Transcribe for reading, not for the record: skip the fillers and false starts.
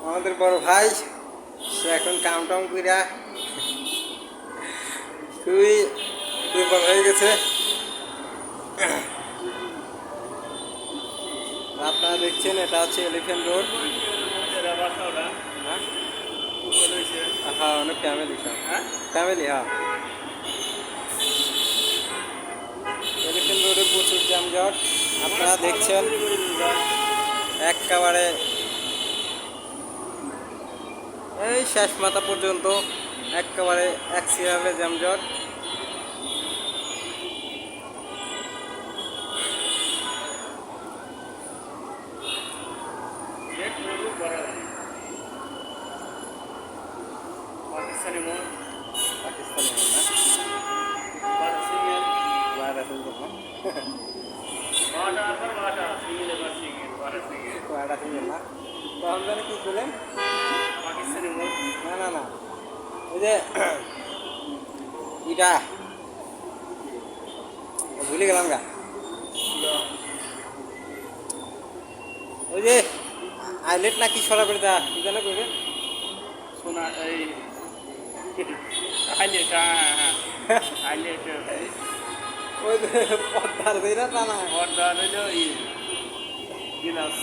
আমাদের বড় ভাই সে এখন কাম টাম কইরা খুবই দুর্বল হয়ে গেছে। আপনারা দেখছেন এটা হচ্ছে এলিফ্যান্ট রোড। হ্যাঁ হ্যাঁ, অনেক ফ্যামিলি ফ্যামিলি হ্যাঁ। এলিফ্যান্ট রোডে প্রচুর যানজট আপনারা দেখছেন, একেবারে এই শেষ মাথা পর্যন্ত একেবারে এক সিরিয়ালে যানজট। पाकिस्तानी मोड़ পাকিস্তানি না बाटा सिंगल বাইরে সুন্দর না बाटा पर बाटा सिंगल पर सिंगल बाटा सिंगल বাইরে সুন্দর না। তো আপনারা কি বলেন? पाकिस्तानी मोड़ না না না, ওই যে ইটা ভুলে গেলাম গা, ওই যে আইলেট না কি সরাবের দা কি জানো কইবে सुना हाईलाइट हाईलाइट ওই যে পদ্মার দইরা তা না और दादा जो ये गिलास